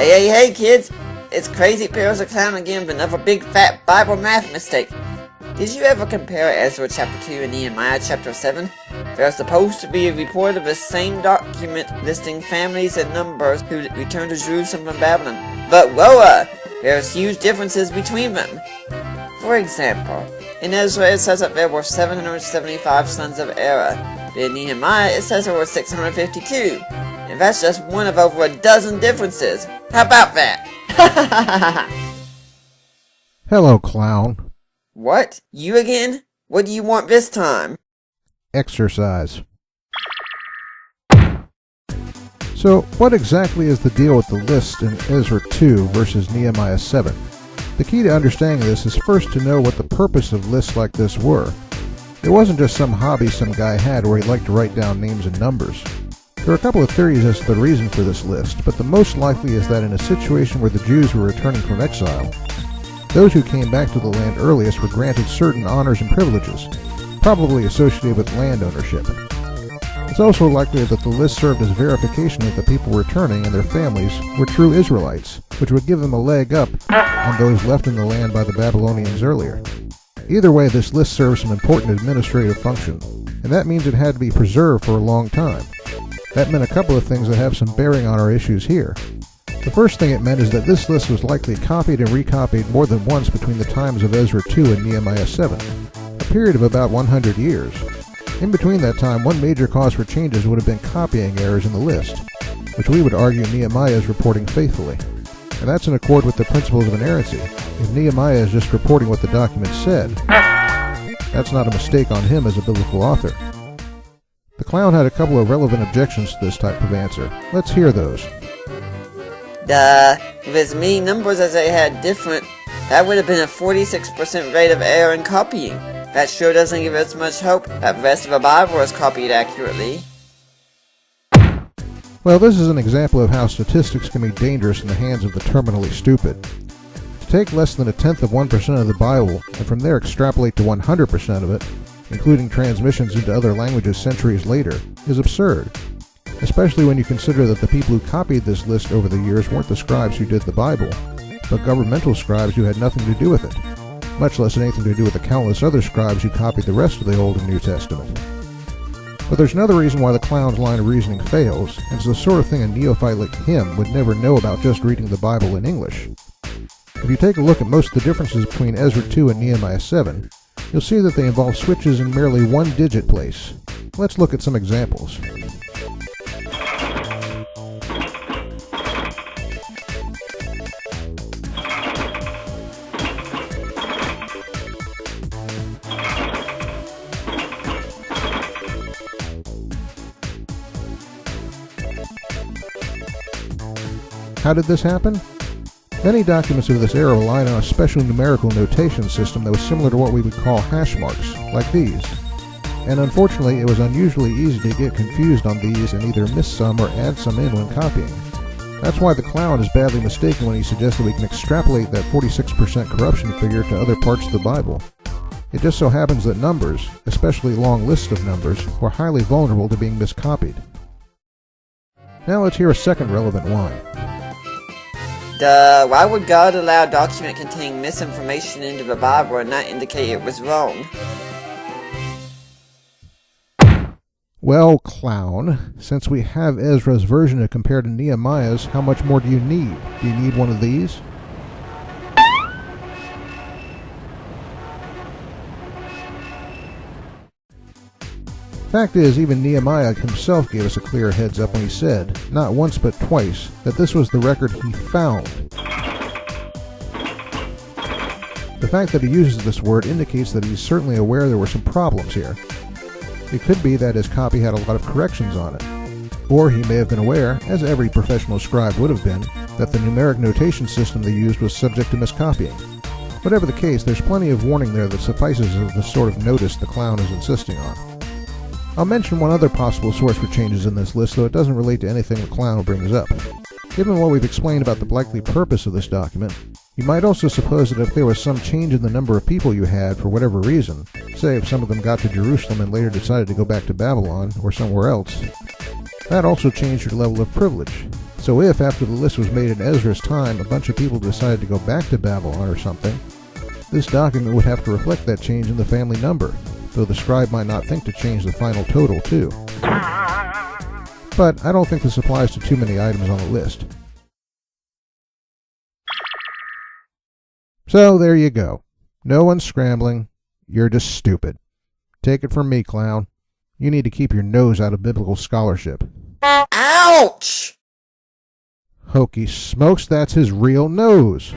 Hey kids! It's Crazypills2's clown again with another big fat Bible math mistake. Did you ever compare Ezra chapter 2 and Nehemiah chapter 7? They're supposed to be a report of the same document listing families and numbers who returned to Jerusalem from Babylon. But whoa! There's huge differences between them. For example, in Ezra it says that there were 775 sons of Ezra. In Nehemiah it says there were 652. And that's just one of over a dozen differences. How about that? Hello, clown. What? You again? What do you want this time? Exercise. So, what exactly is the deal with the list in Ezra 2 versus Nehemiah 7? The key to understanding this is first to know what the purpose of lists like this were. It wasn't just some hobby some guy had where he liked to write down names and numbers. There are a couple of theories as to the reason for this list, but the most likely is that in a situation where the Jews were returning from exile, those who came back to the land earliest were granted certain honors and privileges, probably associated with land ownership. It's also likely that the list served as verification that the people returning and their families were true Israelites, which would give them a leg up on those left in the land by the Babylonians earlier. Either way, this list serves some important administrative function, and that means it had to be preserved for a long time. That meant a couple of things that have some bearing on our issues here. The first thing it meant is that this list was likely copied and recopied more than once between the times of Ezra 2 and Nehemiah 7, a period of about 100 years. In between that time, one major cause for changes would have been copying errors in the list, which we would argue Nehemiah is reporting faithfully. And that's in accord with the principles of inerrancy. If Nehemiah is just reporting what the document said, that's not a mistake on him as a biblical author. The clown had a couple of relevant objections to this type of answer. Let's hear those. If as many numbers as they had different, that would have been a 46% rate of error in copying. That sure doesn't give us much hope that the rest of the Bible is copied accurately. Well, this is an example of how statistics can be dangerous in the hands of the terminally stupid. To take less than 1/10% of the Bible, and from there extrapolate to 100% of it, including transmissions into other languages centuries later, is absurd. Especially when you consider that the people who copied this list over the years weren't the scribes who did the Bible, but governmental scribes who had nothing to do with it, much less anything to do with the countless other scribes who copied the rest of the Old and New Testament. But there's another reason why the clown's line of reasoning fails, and it's the sort of thing a neophyte like him would never know about just reading the Bible in English. If you take a look at most of the differences between Ezra 2 and Nehemiah 7, you'll see that they involve switches in merely one digit place. Let's look at some examples. How did this happen? Many documents of this era relied on a special numerical notation system that was similar to what we would call hash marks, like these. And unfortunately, it was unusually easy to get confused on these and either miss some or add some in when copying. That's why the clown is badly mistaken when he suggests that we can extrapolate that 46% corruption figure to other parts of the Bible. It just so happens that numbers, especially long lists of numbers, were highly vulnerable to being miscopied. Now let's hear a second relevant one. Why would God allow a document containing misinformation into the Bible and not indicate it was wrong? Well, clown, since we have Ezra's version to compare to Nehemiah's, how much more do you need? Do you need one of these? Fact is, even Nehemiah himself gave us a clear heads up when he said, not once but twice, that this was the record he found. The fact that he uses this word indicates that he's certainly aware there were some problems here. It could be that his copy had a lot of corrections on it. Or he may have been aware, as every professional scribe would have been, that the numeric notation system they used was subject to miscopying. Whatever the case, there's plenty of warning there that suffices as the sort of notice the clown is insisting on. I'll mention one other possible source for changes in this list, though it doesn't relate to anything the clown brings up. Given what we've explained about the likely purpose of this document, you might also suppose that if there was some change in the number of people you had for whatever reason, say if some of them got to Jerusalem and later decided to go back to Babylon or somewhere else, that also changed your level of privilege. So if, after the list was made in Ezra's time, a bunch of people decided to go back to Babylon or something, this document would have to reflect that change in the family number, though the scribe might not think to change the final total too. But I don't think this applies to too many items on the list. So there you go. No one's scrambling. You're just stupid. Take it from me, clown. You need to keep your nose out of biblical scholarship. Ouch! Hokey smokes, that's his real nose.